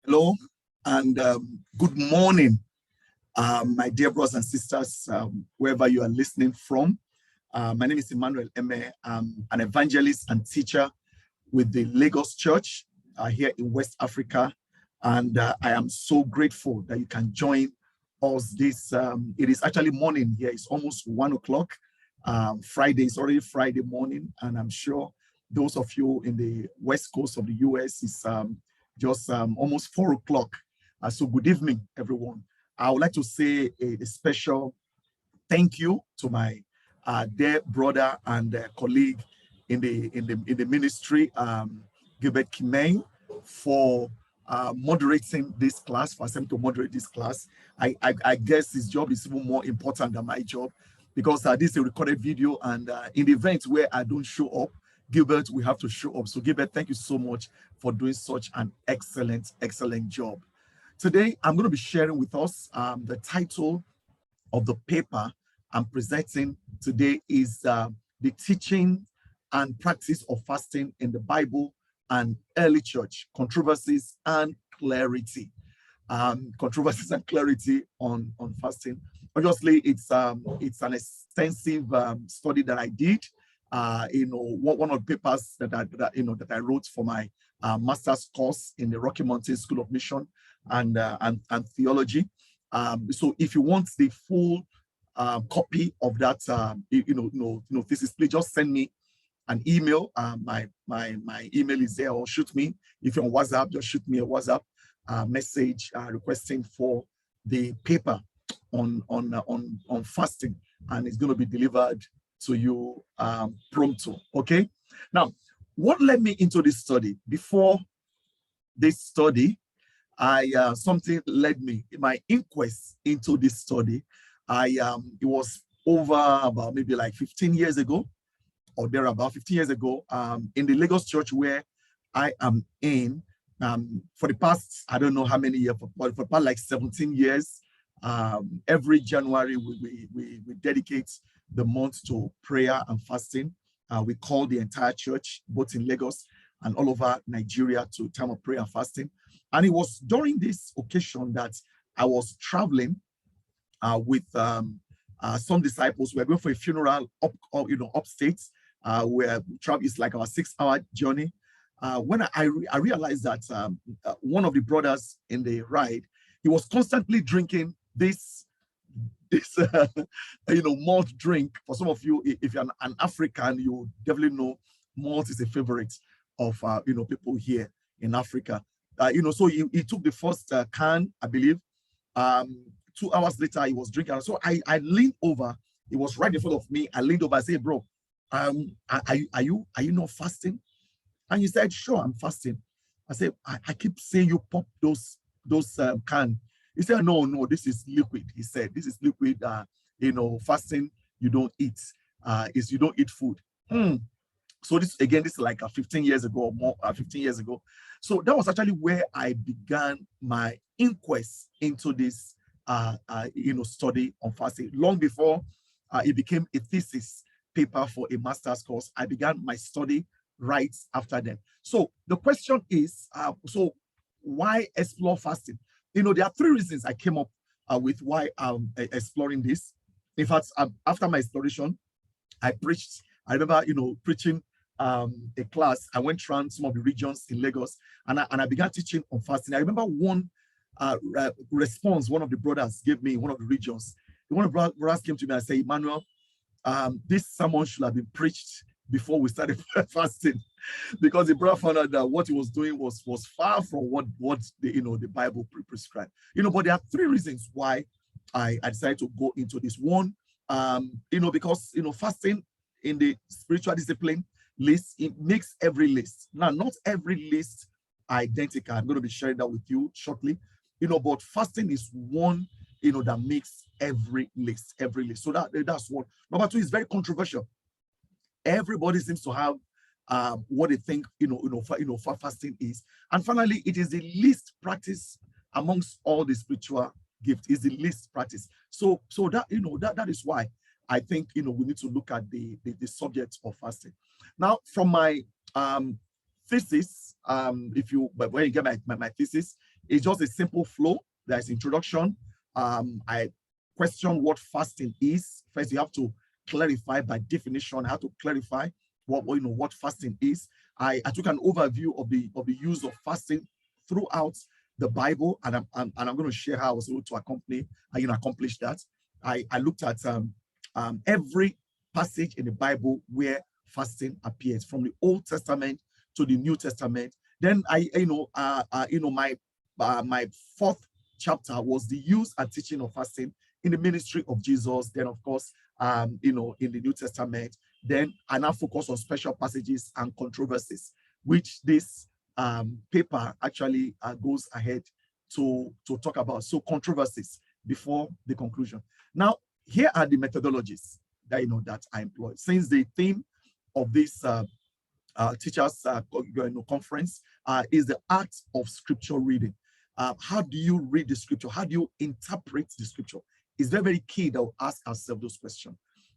Hello and good morning, my dear brothers and sisters, wherever you are listening from. My name is Emmanuel Eme. I'm an evangelist and teacher with the Lagos Church here in West Africa. And I am so grateful that you can join us this. It is actually morning here. It's almost 1 o'clock. Friday is already Friday morning. And I'm sure those of you in the West Coast of the US is just almost 4 o'clock. So good evening, everyone. I would like to say a special thank you to my dear brother and colleague in the ministry, Gilbert Kimeng, for moderating this class, for asking to moderate this class. I guess his job is even more important than my job, because this is a recorded video, and in the event where I don't show up, Gilbert will have to show up. So Gilbert, thank you so much for doing such an excellent job. Today, I'm going to be sharing with us the title of the paper I'm presenting today is the teaching and practice of fasting in the Bible and early church, controversies and clarity. Controversies and clarity on fasting. Obviously, it's an extensive study that I did. One of the papers that I wrote for my master's course in the Rocky Mountain School of Mission and Theology. So if you want the full copy of that thesis, please just send me an email. My email is there, or shoot me. If you're on WhatsApp, just shoot me a WhatsApp message requesting for the paper on fasting, and it's going to be delivered to you prompto. Okay. Now, what led me into this study? Before this study, something led me in my inquest into this study. It was over about maybe like 15 years ago, or there about 15 years ago, in the Lagos Church where I am in. For the past, I don't know how many years, but for about like 17 years, every January we dedicate the month to prayer and fasting. We call the entire church, both in Lagos and all over Nigeria, to time of prayer and fasting. And it was during this occasion that I was traveling with some disciples. We were going for a funeral upstate, where travel is like our 6-hour journey. When I realized that one of the brothers in the ride, he was constantly drinking this malt drink. For some of you, if you're an African, you definitely know malt is a favorite of people here in Africa. So he took the first can, I believe. 2 hours later, he was drinking. So I leaned over. He was right in front of me. I leaned over. I said, "Bro, are you not fasting?" And he said, "Sure, I'm fasting." I said, I keep saying you pop those can. He said, no, this is liquid. He said, this is liquid. Fasting, you don't eat. You don't eat food. So this is like 15 years ago or more, 15 years ago. So that was actually where I began my inquest into this, study on fasting. Long before it became a thesis paper for a master's course, I began my study right after then. So the question is, so why explore fasting? There are 3 reasons I came up with why I'm exploring this. In fact, after my exploration, I preached. I remember, preaching a class. I went around some of the regions in Lagos, and I began teaching on fasting. I remember one response one of the brothers gave me in one of the regions. One of the brothers came to me and said, "Emmanuel, this sermon should have been preached before we started fasting," because the brother found out that what he was doing was far from what the Bible prescribed. But there are 3 reasons why I decided to go into this. One, because fasting in the spiritual discipline list, it makes every list. Now, not every list identical. I'm going to be sharing that with you shortly. But fasting is one that makes every list. So that's one. Number 2 is very controversial. Everybody seems to have what they think fasting is. And finally, it is the least practice amongst all the spiritual gifts. Is the least practice. So that that is why I think we need to look at the subject of fasting. Now, from my thesis, when you get my thesis, It's just a simple flow. There's introduction. I question what fasting is. First, you have to clarify by definition. I have to clarify what fasting is. I took an overview of the use of fasting throughout the Bible, and I'm going to share how I was able to accomplish that. I looked at every passage in the Bible where fasting appears, from the Old Testament to the New Testament. Then my fourth chapter was the use and teaching of fasting in the ministry of Jesus. Then, of course, in the New Testament. Then I now focus on special passages and controversies, which this paper actually goes ahead to talk about. So controversies before the conclusion. Now, here are the methodologies that that I employ. Since the theme of this teachers conference is the art of scripture reading. How do you read the scripture? How do you interpret the scripture? It's very, very key that we'll ask ourselves those questions.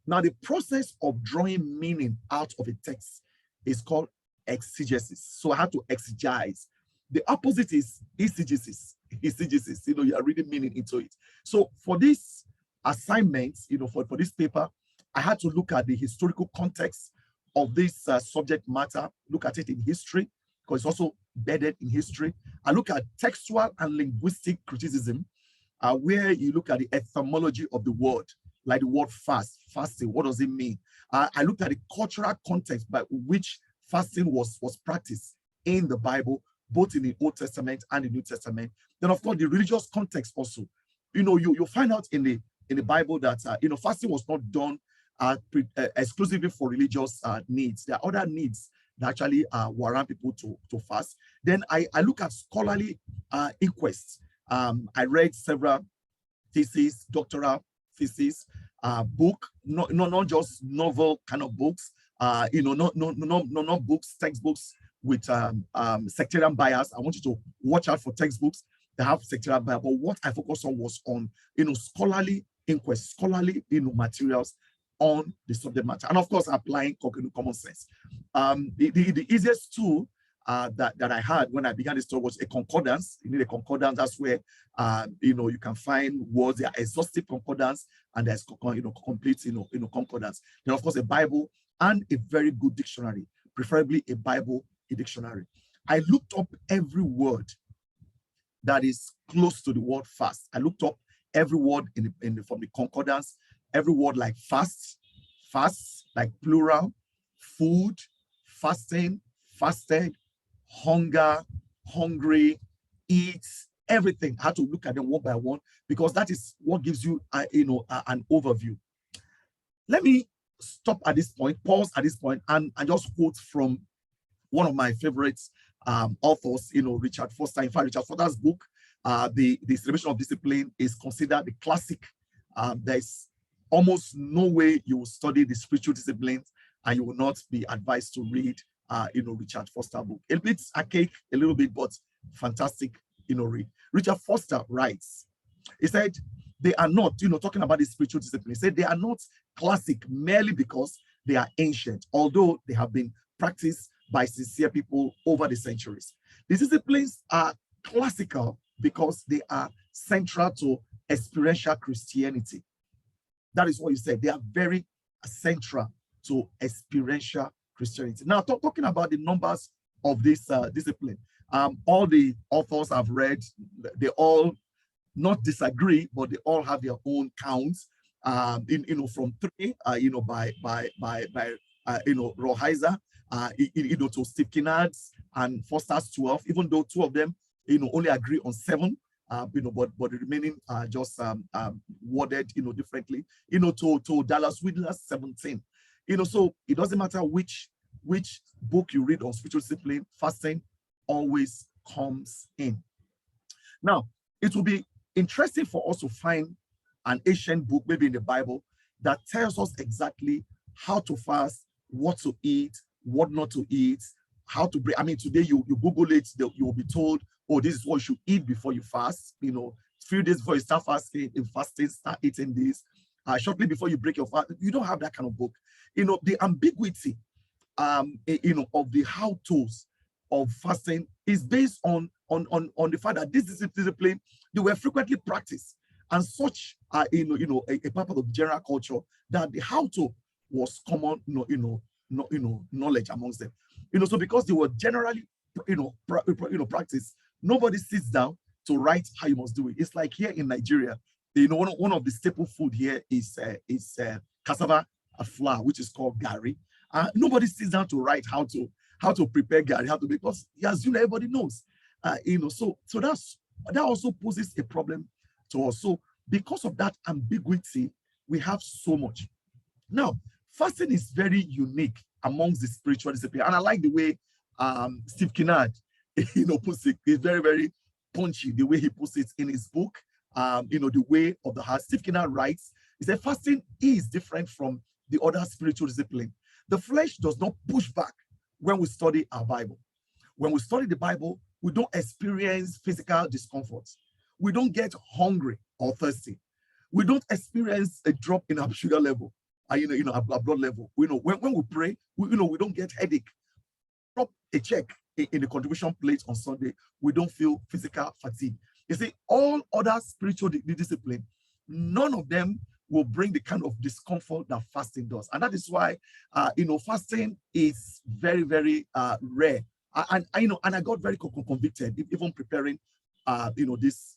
Now, the process of drawing meaning out of a text is called exegesis. So I have to exegese. The opposite is eisegesis. Eisegesis, you are reading meaning into it. So for this assignment, for this paper, I had to look at the historical context of this subject matter, look at it in history, because it's also embedded in history. I look at textual and linguistic criticism, where you look at the etymology of the word, like the word fasting, what does it mean? I looked at the cultural context by which fasting was practiced in the Bible, both in the Old Testament and the New Testament. Then, of course, the religious context also. You find out in the Bible that fasting was not done exclusively for religious needs. There are other needs that actually warrant people to fast. Then I look at scholarly inquests. I read several theses, doctoral theses, book, not just novel kind of books, not books, textbooks with sectarian bias. I want you to watch out for textbooks that have sectarian bias. But what I focused on was on scholarly inquests, scholarly materials on the subject matter, and of course applying common sense. The easiest tool that I had when I began this talk was a concordance. You need a concordance. That's where you can find words. There are exhaustive concordance and there's complete concordance. Then of course a Bible and a very good dictionary, preferably a Bible, a dictionary. I looked up every word that is close to the word fast. I looked up every word from the concordance. Every word like fast like plural, food, fasting, fasted, hunger, hungry, eat, everything. I had to look at them one by one because that is what gives you an overview. Let me stop at this point, pause at this point, and just quote from one of my favorite authors, Richard Foster. In fact, Richard Foster's book, The Celebration of Discipline, is considered the classic. There's almost no way you will study the spiritual disciplines and you will not be advised to read Richard Foster book. A bit archaic, a little bit, but fantastic read. Richard Foster writes, he said, they are not, talking about the spiritual discipline, he said they are not classic merely because they are ancient, although they have been practiced by sincere people over the centuries. The disciplines are classical because they are central to experiential Christianity. That is what he said. They are very central to experiential Christianity. Now, talking about the numbers of this discipline, all the authors I've read, they all not disagree, but they all have their own counts. From 3, by Roheiser, to Steve Kinnard's and Foster's 12. Even though 2 of them, only agree on 7. But the remaining are just worded, differently, to Dallas Widler's 17. So it doesn't matter which book you read on spiritual discipline, fasting always comes in. Now, it will be interesting for us to find an ancient book, maybe in the Bible, that tells us exactly how to fast, what to eat, what not to eat, how to break. I mean, today you Google it, you will be told, oh, this is what you should eat before you fast. Few days before you start fasting, start eating this. Shortly before you break your fast, you don't have that kind of book. The ambiguity, of the how-tos of fasting is based on on the fact that this discipline, they were frequently practiced, and such a part of general culture that the how to was common knowledge amongst them. So because they were generally practiced, nobody sits down to write how you must do it. It's like here in Nigeria, one of the staple food here is cassava flour, which is called gari. Nobody sits down to write how to prepare gari, how to make, because everybody knows. So that also poses a problem to us. So because of that ambiguity, we have so much. Now, fasting is very unique amongst the spiritual discipline, and I like the way Steve Kinnard, puts it. It's very, very punchy the way he puts it in his book. The way of the heart. Steve Kinnard writes, he said, fasting is different from the other spiritual discipline. The flesh does not push back when we study our Bible. When we study the Bible, we don't experience physical discomfort. We don't get hungry or thirsty. We don't experience a drop in our sugar level, our blood level. When we pray, we don't get headache. Drop a check in the contribution plate on Sunday, we don't feel physical fatigue. You see, all other spiritual discipline, none of them will bring the kind of discomfort that fasting does. And that is why, fasting is very, very rare. And I got very convicted, even preparing, this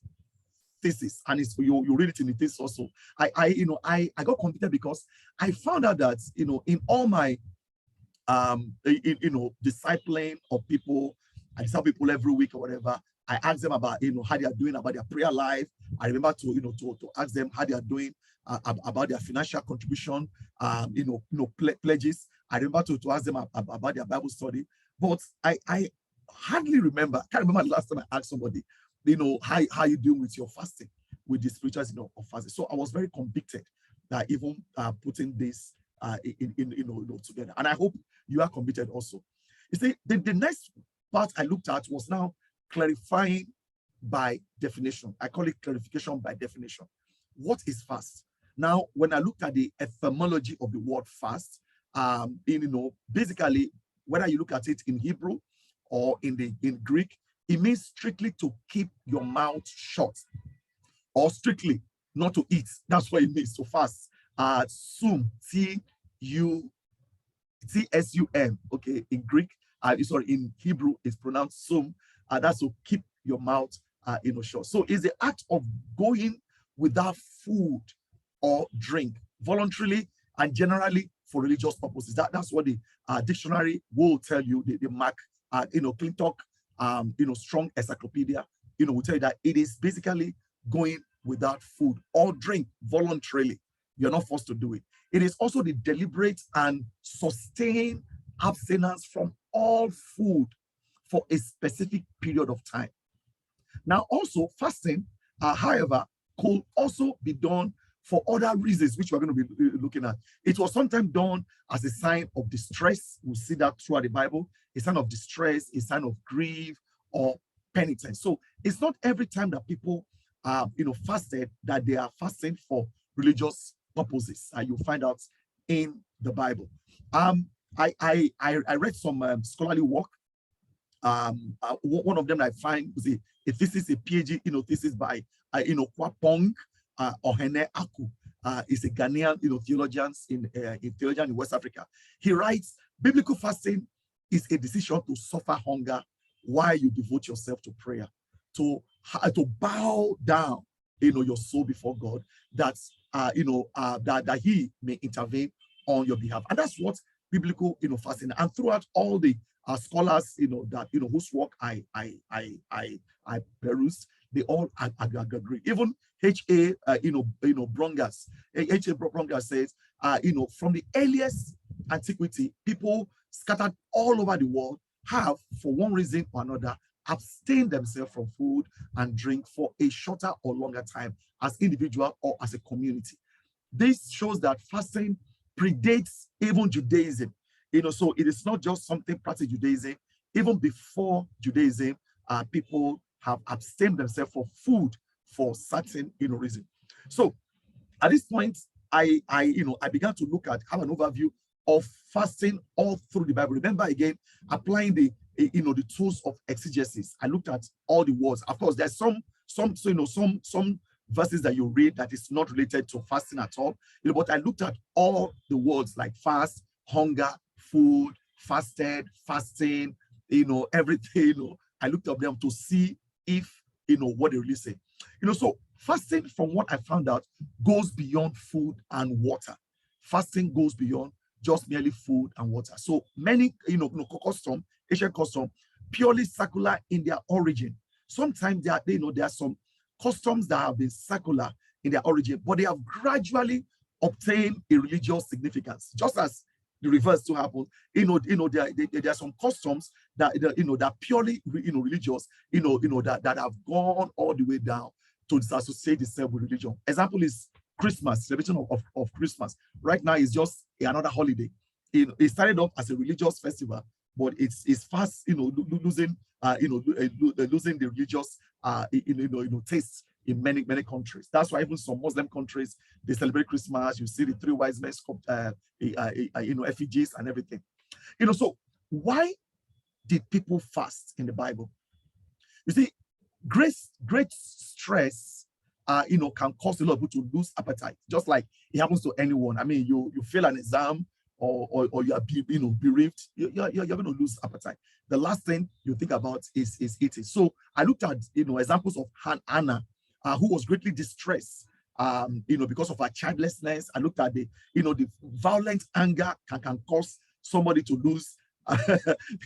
thesis, and it's you read it in the thesis also. I got convicted because I found out that in all my discipling of people, I disciple people every week or whatever. I ask them about how they are doing, about their prayer life. I remember to ask them how they are doing about their financial contribution, pledges. I remember to ask them about their Bible study. But I hardly remember. I can't remember the last time I asked somebody, how you doing with your fasting, with the spirituals of fasting. So I was very convicted that even putting this together, and I hope you are convicted also. You see, the next part I looked at was now clarifying by definition. I call it clarification by definition. What is fast? Now, when I looked at the etymology of the word fast, basically, whether you look at it in Hebrew or in Greek, it means strictly to keep your mouth shut, or strictly not to eat. That's what it means to fast. Sum, T-S-U-M, okay, in Greek, in Hebrew, it's pronounced sum. That's to keep your mouth, shut. So it's the act of going without food or drink, voluntarily and generally for religious purposes. That's what the dictionary will tell you. The Mark, Clintock, strong encyclopedia, will tell you that it is basically going without food or drink voluntarily. You're not forced to do it. It is also the deliberate and sustained abstinence from all food for a specific period of time. Now, also fasting, however, could also be done for other reasons, which we're going to be looking at. It was sometimes done as a sign of distress. We see that throughout the Bible, a sign of distress, a sign of grief or penitence. So it's not every time that people, fasted that they are fasting for religious purposes. You'll find out in the Bible. I read some scholarly work. One of them I find was a thesis, a PhD, thesis by Kwapong Ohene Aku. Is a Ghanaian, theologian in West Africa. He writes, biblical fasting is a decision to suffer hunger while you devote yourself to prayer, to bow down, your soul before God, that He may intervene on your behalf, and that's what biblical, fasting. And throughout all the scholars, whose work I perused, they all agree. Even H.A. Brongas. H.A. Brongas says, from the earliest antiquity, people scattered all over the world have, for one reason or another, abstained themselves from food and drink for a shorter or longer time as individual or as a community. This shows that fasting predates even Judaism. So it is not just something practiced Judaism. Even before Judaism, people have abstained themselves from food for certain reason. So at this point, I began to have an overview of fasting all through the Bible. Remember again, applying the the tools of exegesis. I looked at all the words. Of course, there's some verses that you read that is not related to fasting at all. But I looked at all the words like fast, hunger, food, fasted, fasting, everything. I looked up them to see if what they really say. So fasting, from what I found out, goes beyond food and water. Fasting goes beyond just merely food and water. So many, custom, Asian custom, purely secular in their origin. Sometimes there are some customs that have been secular in their origin, but they have gradually obtained a religious significance. Just as the reverse to happen, there are some customs that that purely religious, that have gone all the way down to disassociate itself with religion. Example is Christmas, celebration of Christmas. Right now is just another holiday. It started off as a religious festival, but it's fast, losing losing the religious taste in many countries. That's why even some Muslim countries, they celebrate Christmas. You see the three wise men, effigies and everything. So why did people fast in the Bible? You see, great stress can cause a lot of people to lose appetite, just like it happens to anyone. I mean, you fail an exam or you are bereaved, you're going to lose appetite. The last thing you think about is eating. So I looked at examples of Hannah, who was greatly distressed because of her childlessness. I looked at the violent anger can cause somebody to lose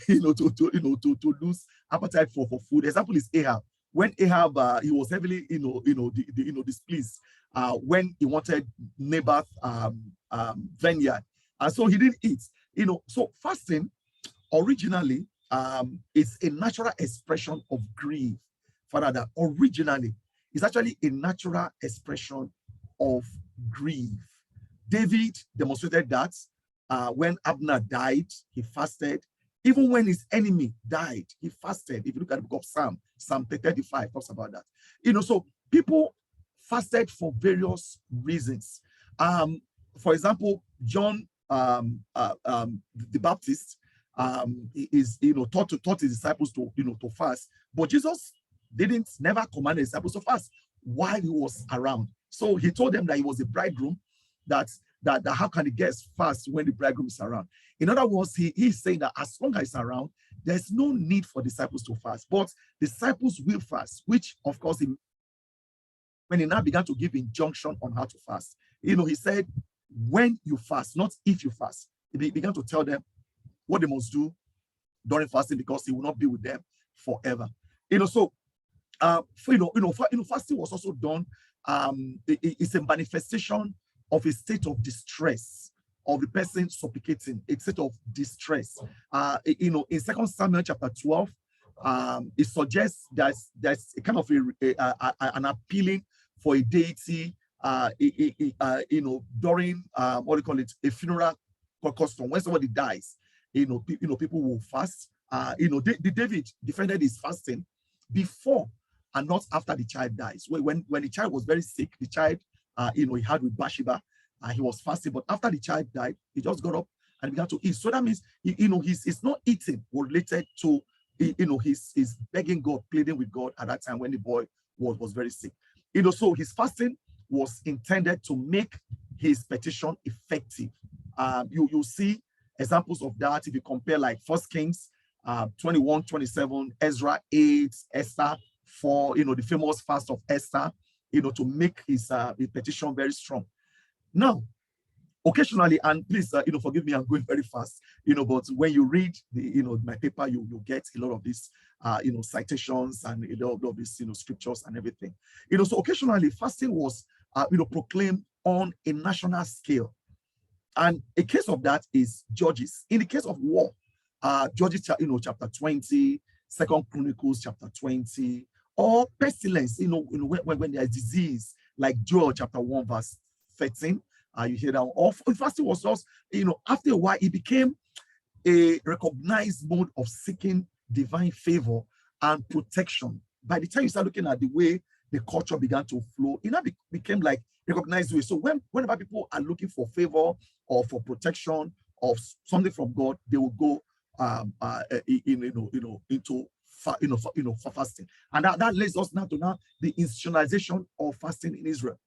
to lose appetite for food. Example is Ahab. When Ahab he was heavily displeased when he wanted Naboth vineyard, and so he didn't eat. So fasting originally is a natural expression of grief. Father, that originally is actually a natural expression of grief. David demonstrated that when Abner died, he fasted. Even when his enemy died, he fasted. If you look at the book of Psalm 35 talks about that. So people fasted for various reasons. For example, John the Baptist is taught his disciples to fast, but Jesus never commanded his disciples to fast while he was around. So he told them that he was a bridegroom, that how can the guests fast when the bridegroom is around? In other words, he's saying that as long as he's around, there's no need for disciples to fast, but disciples will fast, which of course, when he now began to give injunction on how to fast, he said, when you fast, not if you fast. He began to tell them what they must do during fasting, because he will not be with them forever. So fasting was also done. It's a manifestation of a state of distress of the person supplicating, a state of distress. In 2 Samuel chapter 12, it suggests there's a kind of an appealing for a deity, during what do you call it, a funeral custom. When somebody dies, people will fast. David defended his fasting before and not after the child dies. When the child was very sick, the child, he had with Bathsheba, he was fasting. But after the child died, he just got up and began to eat. So that means, his not eating was related to, his begging God, pleading with God at that time when the boy was very sick. So his fasting was intended to make his petition effective. You'll see examples of that if you compare like 1 Kings 21-27, Ezra 8, Esther 4, the famous fast of Esther, to make his petition very strong. Now, occasionally, and please, forgive me, I'm going very fast, but when you read my paper, you get a lot of these, citations and a lot of these, scriptures and everything. So occasionally, fasting was, proclaimed on a national scale. And a case of that is Judges. In the case of war, Judges, chapter 20, 2 Chronicles, chapter 20, or pestilence, when there's disease, like Joel, chapter 1, verse 13, you hear that. Or fasting was just, after a while, it became a recognized mode of seeking divine favor and protection. By the time you start looking at the way the culture began to flow, it now became like recognized way. So whenever people are looking for favor or for protection of something from God, they will go for fasting. And that leads us now to the institutionalization of fasting in Israel.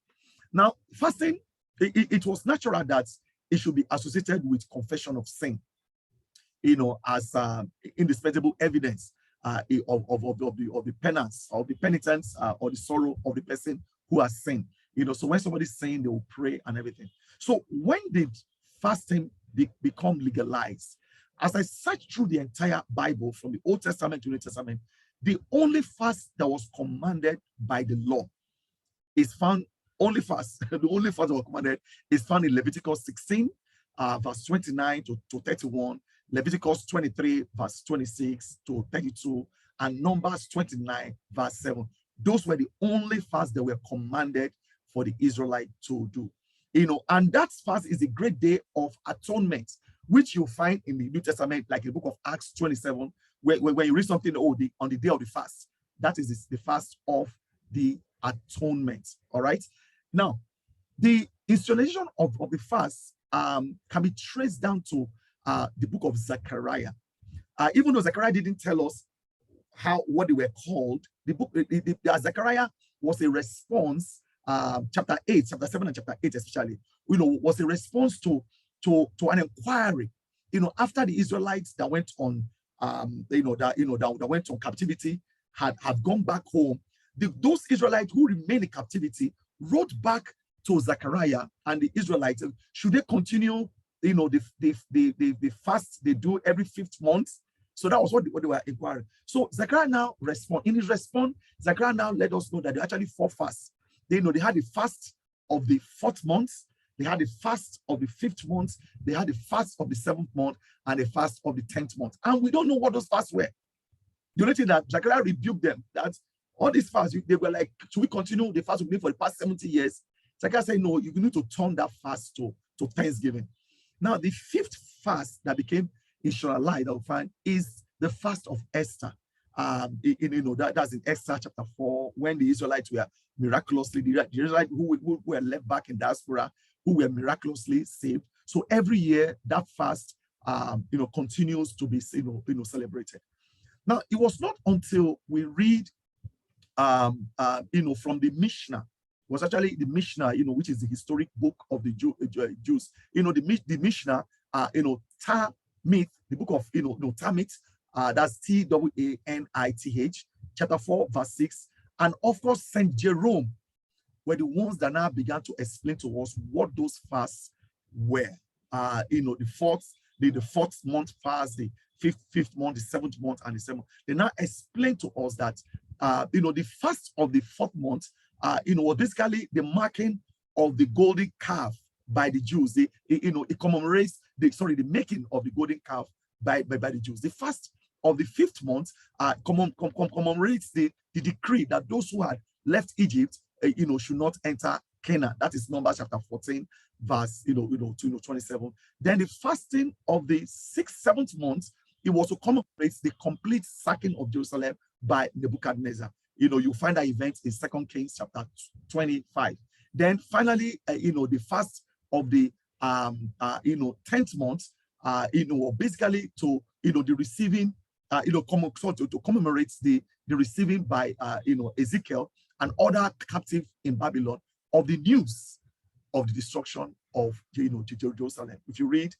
Now, fasting, it was natural that it should be associated with confession of sin, as indispensable evidence of the penance, of the penitence, or the sorrow of the person who has sinned. So when somebody's saying, they will pray and everything. So when did fasting become legalized? As I searched through the entire Bible from the Old Testament to New Testament, the only fast that was commanded by the law is found, only fast, the only fast that was commanded is found in Leviticus 16, verse 29 to 31, Leviticus 23, verse 26 to 32, and Numbers 29, verse 7. Those were the only fasts that were commanded for the Israelite to do. And that fast is the great day of atonement, which you find in the New Testament, like in the book of Acts 27, where you read something, on the day of the fast. That is the fast of the atonement. All right. Now, the institutionalization of the fast can be traced down to the book of Zechariah. Even though Zechariah didn't tell us what they were called, the book, Zechariah was a response. Chapter 7 and chapter 8 especially, was a response to an inquiry, after the Israelites that went on, that went on captivity had gone back home. Those Israelites who remained in captivity wrote back to Zechariah and the Israelites, should they continue, the fast they do every 5th month? So that was what they were inquiring. So Zechariah now in his response, Zechariah now let us know that there are actually 4 fasts. They had the fast of the 4th month, they had the fast of the 5th month, they had the fast of the 7th month, and the fast of the 10th month. And we don't know what those fasts were. The only thing that Zechariah rebuked them, that all these fasts, they were like, should we continue the fast we've been for the past 70 years? Zechariah said, no, you need to turn that fast to Thanksgiving. Now, the 5th fast that became institutionalized, that we find, is the fast of Esther. That's in Esther chapter 4, when the Israelites were miraculously, the Israelites who were left back in diaspora, who were miraculously saved. So every year that fast, continues to be, celebrated. Now, it was not until we read, from the Mishnah, was actually the Mishnah, which is the historic book of the Jews. The Mishnah, Tamith, the book of, Tamith, that's Tawanith, chapter 4, verse 6. And of course, St. Jerome were the ones that now began to explain to us what those fasts were. The 4th month fast, the 5th month, the 7th month, and the 7th. They now explain to us that, the fast of the 4th month, was basically the marking of the golden calf by the Jews. It commemorates the making of the golden calf by the Jews. The fast of the 5th month commemorates the decree that those who had left Egypt, should not enter Canaan. That is Numbers chapter 14, verse 27. Then the fasting of the 7th month, it also commemorates the complete sacking of Jerusalem by Nebuchadnezzar. You find that event in 2 Kings chapter 25. Then finally, the fast of the 10th month, basically to the receiving, to commemorate the receiving by Ezekiel and other captive in Babylon of the news of the destruction of Jerusalem. If you read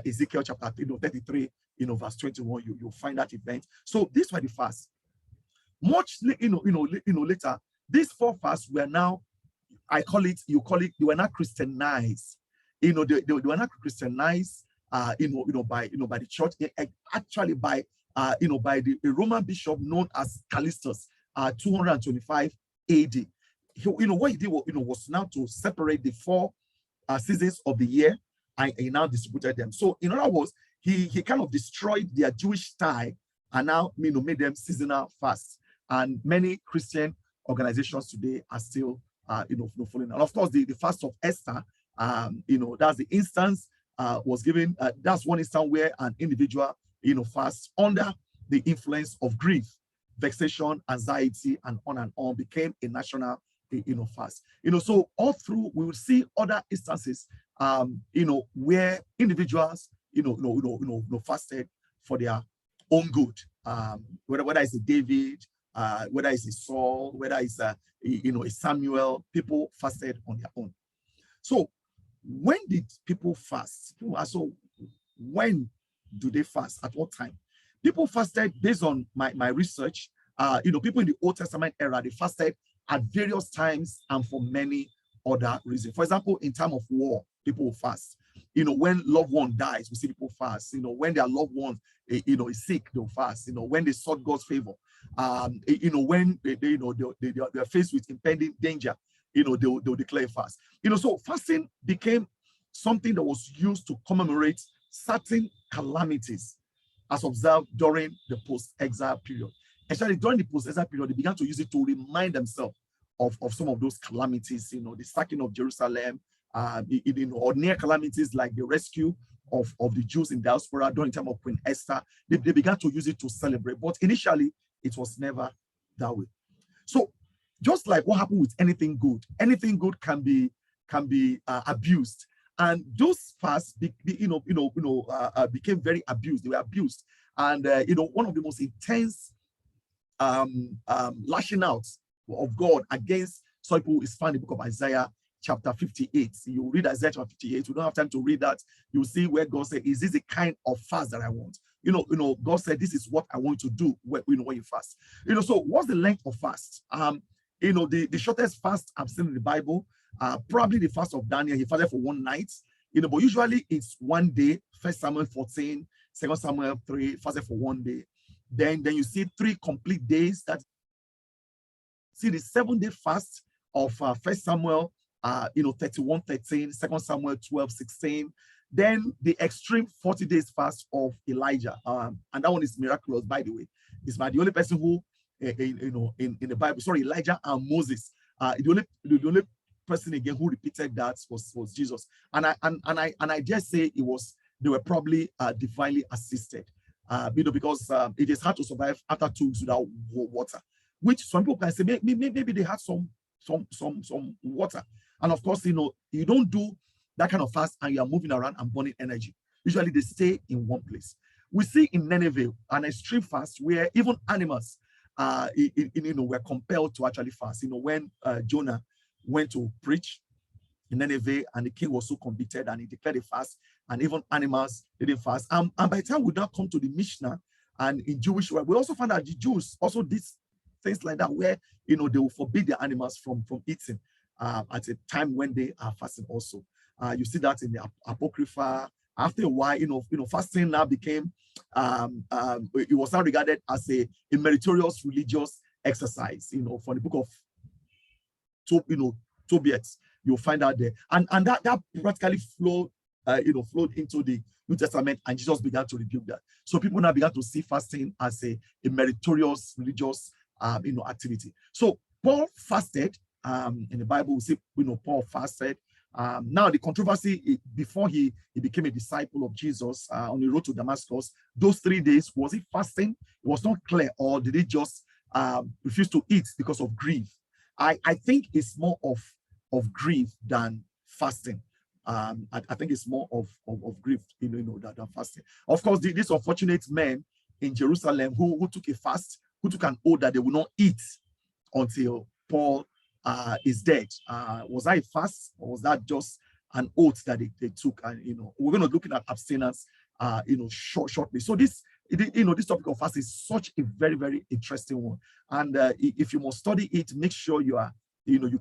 Ezekiel chapter 33, verse 21, you'll find that event. So these were the fasts. Much later, these 4 fasts were now, they were not Christianized. They were not Christianized, by the church, actually by the Roman bishop known as Callistus, 225 AD. What he did was now to separate the 4 seasons of the year, and he now distributed them. So in other words, he kind of destroyed their Jewish style and now made them seasonal fasts. And many Christian organizations today are still following. And of course, the fast of Esther, that's the instance was given. That's one instance where an individual fasts under the influence of grief, vexation, anxiety, and on became a national fast. So all through we will see other instances where individuals fasted for their own good. Whether it's a David, whether it's a Saul, whether it's a Samuel, people fasted on their own. So when did people fast? So when do they fast? At what time? People fasted based on my research. People in the Old Testament era, they fasted at various times and for many other reasons. For example, in time of war, people will fast. When loved one dies, we see people fast. When their loved one, is sick, they'll fast. When they sought God's favor, when they're faced with impending danger, they'll declare fast. So fasting became something that was used to commemorate certain calamities as observed during the post-exile period. Actually, during the post-exile period, they began to use it to remind themselves of some of those calamities, the sacking of Jerusalem, or near calamities like the rescue of the Jews in diaspora during the time of Queen Esther. They began to use it to celebrate, but initially it was never that way. So just like what happened with anything good can be abused, and those fasts became very abused. They were abused, and one of the most intense lashing out of God against some people is found in the book of Isaiah chapter 58. You read Isaiah chapter 58. We don't have time to read that. You'll see where God said, is this the kind of fast that I want? God said, this is what I want to do when you fast. So what's the length of fast? The shortest fast I've seen in the Bible, probably the fast of Daniel. He fasted for one night, but usually it's one day. 1 Samuel 14, 2 Samuel 3, fasted for one day. Then you see 3 complete days. See the 7-day fast of 1 Samuel 31:13, 2 Samuel 12:16. Then the extreme 40 days fast of Elijah, and that one is miraculous, by the way. It's the only person who in the Bible, sorry, Elijah and Moses, the only person again who repeated that was Jesus. And I dare say they were probably divinely assisted, because it is hard to survive after 2 weeks without water, which some people can say maybe they had some water. And of course, you don't do that kind of fast and you are moving around and burning energy. Usually they stay in one place. We see in Nineveh an extreme fast where even animals were compelled to actually fast. When Jonah went to preach in Nineveh and the king was so convicted and he declared a fast, and even animals didn't fast. And by the time we now come to the Mishnah and in Jewish world, we also find that the Jews also did things like that, where they will forbid their animals from eating at a time when they are fasting also. You see that in the Apocrypha. After a while, fasting now became it was now regarded as a meritorious religious exercise. From the book of Tobit, you'll find out there, and that practically flowed into the New Testament, and Jesus began to rebuke that. So people now began to see fasting as a meritorious religious activity. So Paul fasted. In the Bible, we see Paul fasted. Now the controversy before he became a disciple of Jesus on the road to Damascus, those 3 days, was he fasting? It was not clear, or did he just refuse to eat because of grief? I think it's more of grief than fasting. I think it's more of grief, than fasting. Of course, these unfortunate men in Jerusalem who took a fast, who took an oath that they will not eat until Paul is dead. Was that a fast, or was that just an oath that they took? And we're going to look at abstinence shortly. So this topic of fast is such a very, very interesting one. And if you must study it, make sure you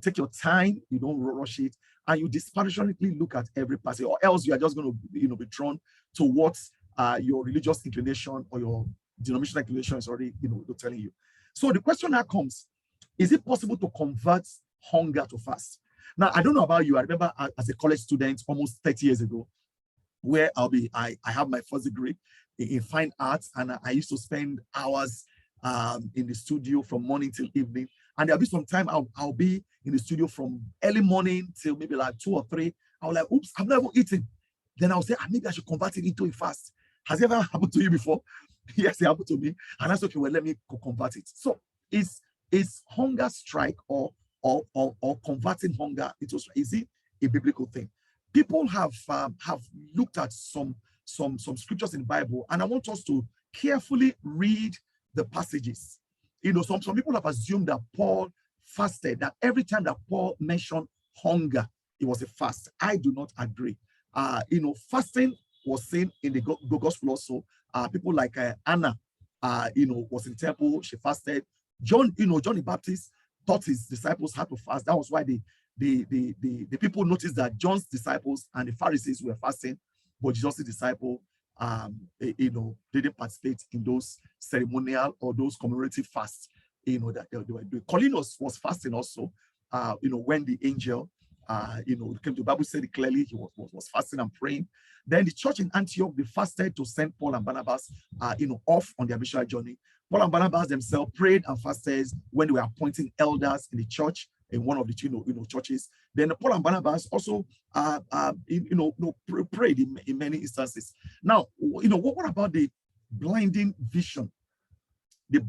take your time, you don't rush it, and you dispassionately look at every passage, or else you are just going to be drawn towards your religious inclination or your denominational inclination is already telling you. So the question now comes: is it possible to convert hunger to fast? Now, I don't know about you. I remember as a college student almost 30 years ago, where I have my first degree in fine arts, and I used to spend hours in the studio from morning till evening. And there'll be some time I'll be in the studio from early morning till maybe like 2 or 3. I'll like, oops, I've never eaten. Then I'll say, maybe I should convert it into a fast. Has it ever happened to you before? Yes, it happened to me. And that's okay. Well, let me convert it. So is hunger strike or converting hunger into strike, is it a biblical thing? People have looked at some scriptures in the Bible, and I want us to carefully read the passages. Some people have assumed that Paul fasted, that every time that Paul mentioned hunger, it was a fast. I do not agree. Fasting was seen in the gospel also. People like Anna, was in the temple, she fasted. John the Baptist taught his disciples how to fast. That was why the people noticed that John's disciples and the Pharisees were fasting, but Jesus' disciple, didn't participate in those ceremonial or those commemorative fasts, that they were doing. Cornelius was fasting also, when the angel, came to the Bible, said it clearly, he was fasting and praying. Then the church in Antioch, they fasted to send Paul and Barnabas, off on their missionary journey. Paul and Barnabas themselves prayed and fasted when they were appointing elders in the church, in one of the churches. Then Paul and Barnabas also prayed in many instances. Now, what about the blinding vision? After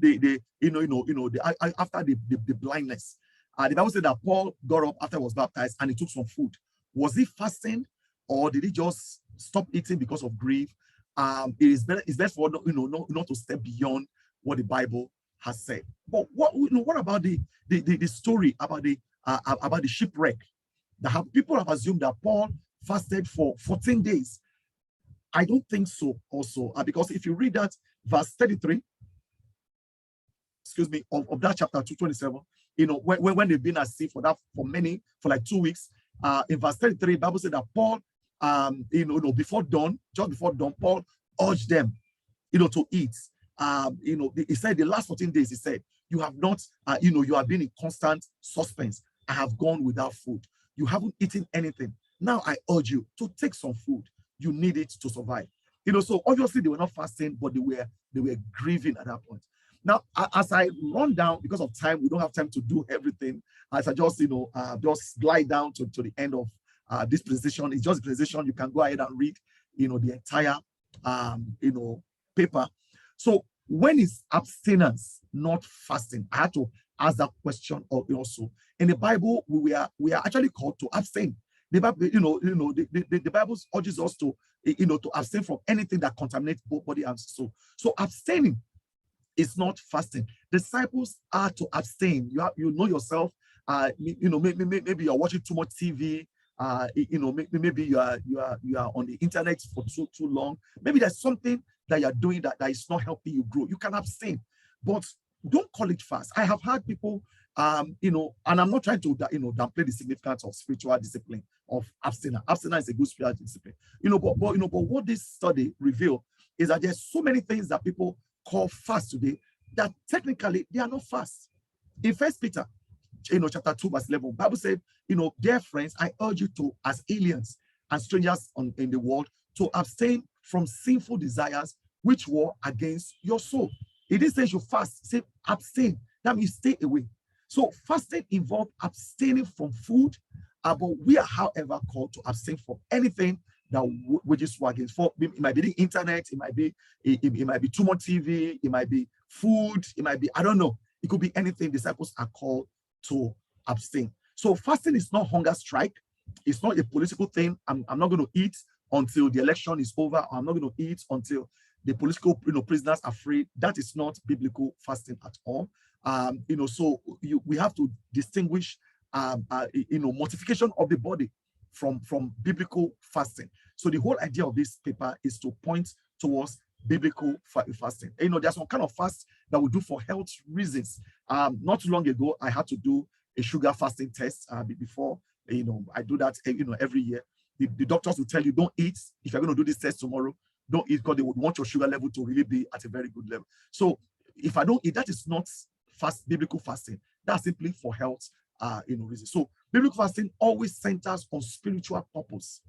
the blindness, the Bible said that Paul got up after he was baptized and he took some food. Was he fasting, or did he just stop eating because of grief? It's best for not to step beyond what the Bible has said. But what about the story about the shipwreck? People have assumed that Paul fasted for 14 days. I don't think so also, because if you read that verse 33, of that chapter 227, when they've been at sea for like 2 weeks, in verse 33, the Bible said that Paul, just before dawn, Paul urged them, to eat. He said the last 14 days, he said, you have not, you have been in constant suspense. I have gone without food. You haven't eaten anything. Now I urge you to take some food. You need it to survive. So obviously they were not fasting, but they were grieving at that point. Now, as I run down, because of time, we don't have time to do everything. As I just, just glide down to the end of this presentation. It's just a presentation. You can go ahead and read, the entire, paper. So when is abstinence not fasting? I had to ask that question also. In the Bible, we are actually called to abstain. The Bible, the Bible urges us to, to abstain from anything that contaminates both body and soul. So abstaining is not fasting. Disciples are to abstain. You know yourself. Maybe you're watching too much TV. Maybe you are on the internet for too long. Maybe there's something that you're doing that is not helping you grow. You can abstain, but don't call it fast. I have had people, and I'm not trying to, downplay the significance of spiritual discipline of abstinence. Abstinence is a good spiritual discipline. But what this study revealed is that there's so many things that people call fast today that technically they are not fast. In 1 Peter, chapter 2, verse 11, Bible said, dear friends, I urge you to, as aliens and strangers in the world, to abstain from sinful desires which war against your soul. It didn't say you fast, say abstain. That means stay away. So fasting involves abstaining from food, but we are, however, called to abstain from anything that wages war against. It might be the internet, it might be too much TV, it might be food, it might be, I don't know. It could be anything. Disciples are called to abstain. So fasting is not hunger strike. It's not a political thing. I'm not going to eat until the election is over. Or I'm not going to eat until the political prisoners are free. That is not biblical fasting at all. So we have to distinguish mortification of the body from biblical fasting. So the whole idea of this paper is to point towards biblical fasting. There's some kind of fast that we do for health reasons. Not too long ago, I had to do a sugar fasting test before. I do that every year. The doctors will tell you, don't eat. If you're going to do this test tomorrow, don't eat, because they would want your sugar level to really be at a very good level. So if I don't eat, that is not biblical fasting. That's simply for health reasons. So biblical fasting always centers on spiritual purpose.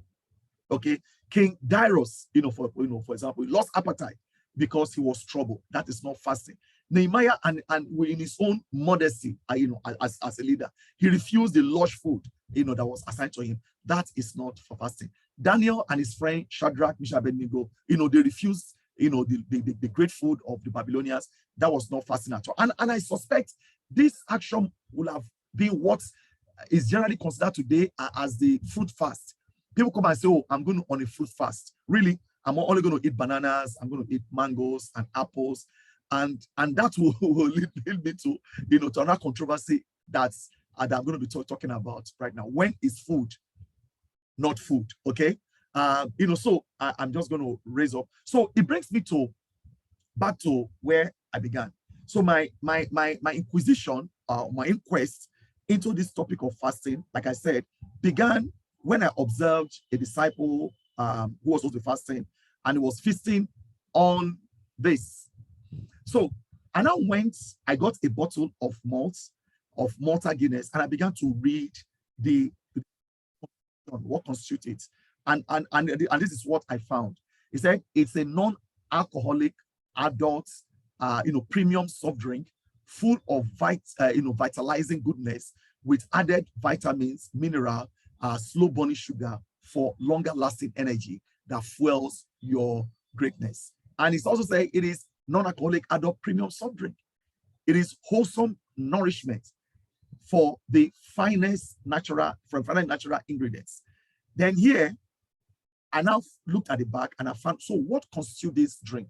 Okay, King Darius, for example, he lost appetite because he was troubled. That is not fasting. Nehemiah and in his own modesty, as a leader, he refused the lush food, that was assigned to him. That is not for fasting. Daniel and his friend Shadrach, Meshach, Abednego, they refused, the great food of the Babylonians. That was not fasting at all. And I suspect this action will have been what is generally considered today as the fruit fast. People come and say, oh, I'm going on a fruit fast. Really? I'm only going to eat bananas, I'm going to eat mangoes and apples, and that will lead me to, to another controversy that I'm going to be talking about right now. When is food not food? Okay, so I'm just going to raise up. So it brings me back to where I began. So my inquisition, my inquest into this topic of fasting, like I said, began when I observed a disciple who was also fasting, and he was feasting on this. So I now I got a bottle of Malta Guinness, and I began to read what constitutes it. And this is what I found. It said it's a non-alcoholic adult, premium soft drink full of vitalizing goodness with added vitamins, mineral, slow burning sugar for longer lasting energy that fuels your greatness. And it's also saying it is non-alcoholic adult premium soft drink. It is wholesome nourishment for the finest natural ingredients. Then here, I now looked at the back and I found, so what constitutes this drink?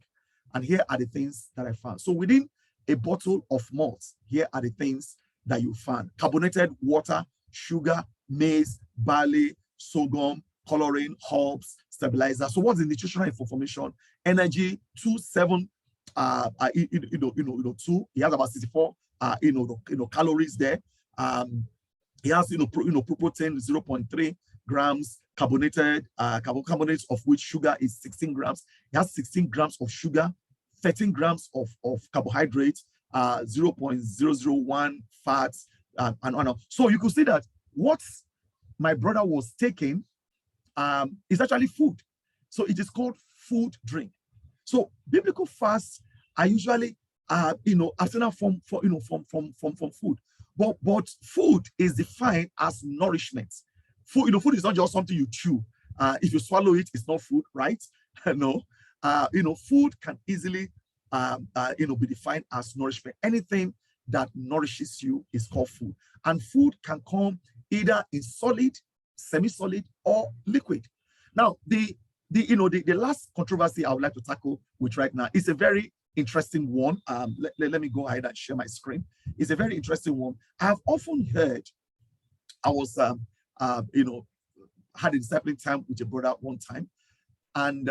And here are the things that I found. So within a bottle of malt, here are the things that you found: carbonated water, sugar, maize, barley, sorghum, coloring, herbs, stabilizer. So what's the nutritional information? Energy 2.7, 2. He has about 64, calories there. He has, protein 0.3 grams, carbonated, carbonates of which sugar is 16 grams. It has 16 grams of sugar, 13 grams of carbohydrates, 0.001 fats, and. So you could see that what my brother was taking is actually food. So it is called food drink. So biblical fasts are usually, abstinent from food. But food is defined as nourishment. Food, food is not just something you chew. If you swallow it, it's not food, right? No. Food can easily, be defined as nourishment. Anything that nourishes you is called food. And food can come either in solid, semi-solid, or liquid. Now, the last controversy I would like to tackle with right now is a very interesting one. Let me go ahead and share my screen. It's a very interesting one. I've often heard, I was, had a discipling time with a brother one time, and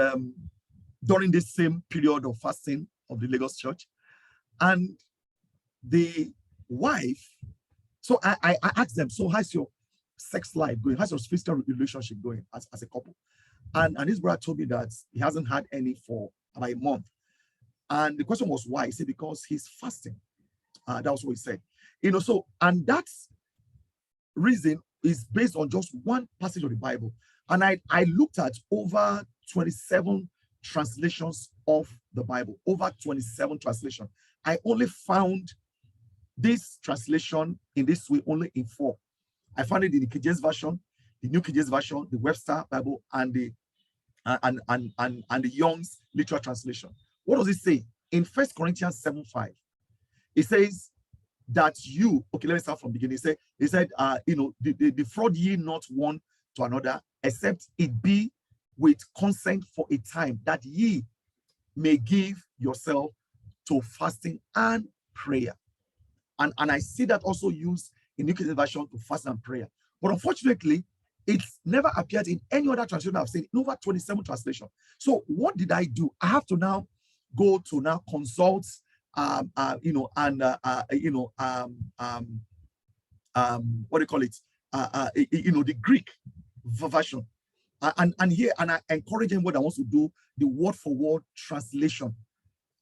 during this same period of fasting of the Lagos church, and the wife, so I asked them, so how's your sex life going? How's your physical relationship going as a couple? And this brother told me that he hasn't had any for about a month. And the question was why? He said because he's fasting. That was what he said. So, and that reason is based on just one passage of the Bible. And I looked at over 27 translations of the Bible, over 27 translations. I only found this translation in this way only in 4. I found it in the King James Version, the New King James Version, the Webster Bible, and the Young's Literal Translation. What does it say? In 1 Corinthians 7:5, it says that you, okay, let me start from the beginning. He said, defraud ye not one to another, except it be with consent for a time, that ye may give yourself to fasting and prayer. And I see that also used in New King James Version to fast and prayer. But unfortunately, it's never appeared in any other translation I've seen, in over 27 translations. So what did I do? I have to now go to now consult, what do you call it? The Greek version. And here, and I encourage him what I want to do, the word for word translation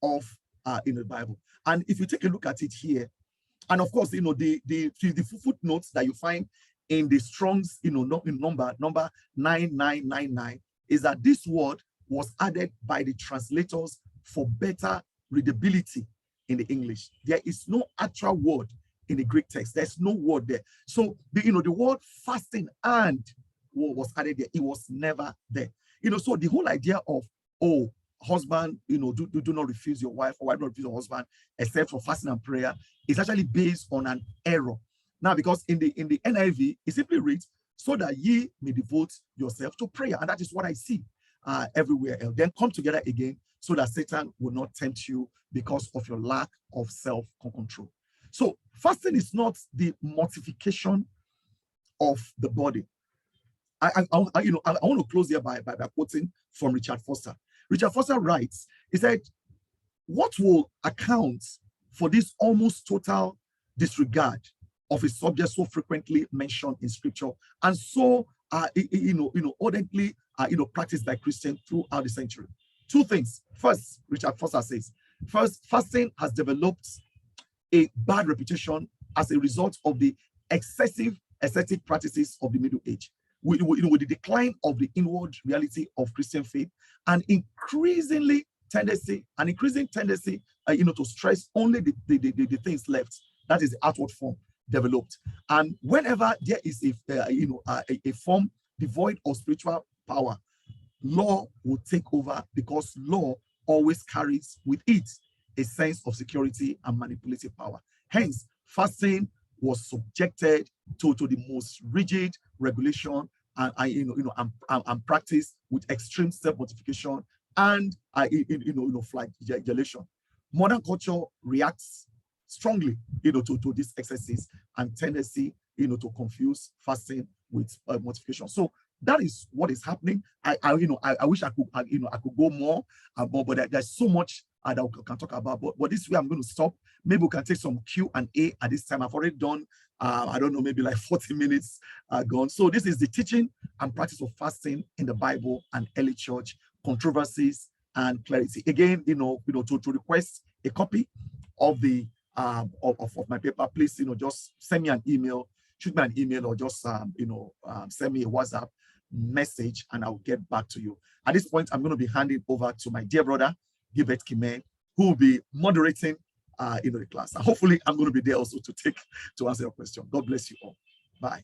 of in the Bible. And if you take a look at it here, and of course, the footnotes that you find in the Strong's, number 9999, is that this word was added by the translators for better readability in the English. There is no actual word in the Greek text. There's no word there. So the word fasting and was added there. It was never there. So the whole idea of, oh, husband, do not refuse your wife, or wife not refuse your husband, except for fasting and prayer, is actually based on an error. Now, because in the NIV, it simply reads, so that ye may devote yourself to prayer. And that is what I see. everywhere else. Then come together again so that Satan will not tempt you because of your lack of self-control. So fasting is not the mortification of the body. I want to close here by quoting from Richard Foster. Richard Foster writes, he said, what will account for this almost total disregard of a subject so frequently mentioned in scripture and so ardently practiced by Christians throughout the century? Two things. First, Richard Foster says, first, fasting has developed a bad reputation as a result of the excessive ascetic practices of the Middle Age. With the decline of the inward reality of Christian faith and increasing tendency to stress only the things left, that is the outward form developed. And whenever there is a form devoid of spiritual power, law will take over, because law always carries with it a sense of security and manipulative power. Hence, fasting was subjected to the most rigid regulation and practice with extreme self-mortification and flagellation. Modern culture reacts strongly to these excesses and tendency to confuse fasting with mortification. So that is what is happening. I wish I could go more, but there's so much that we can talk about. But this way I'm going to stop. Maybe we can take some Q&A at this time. I've already done I don't know, maybe like 40 minutes gone. So this is the teaching and practice of fasting in the Bible and early church, controversies and clarity. Again, to request a copy of the of my paper, please just send me an email, shoot me an email, or just send me a WhatsApp message and I'll get back to you. At this point, I'm going to be handing over to my dear brother Gilbert Kime, who will be moderating the class. And hopefully I'm going to be there also to answer your question. God bless you all. Bye.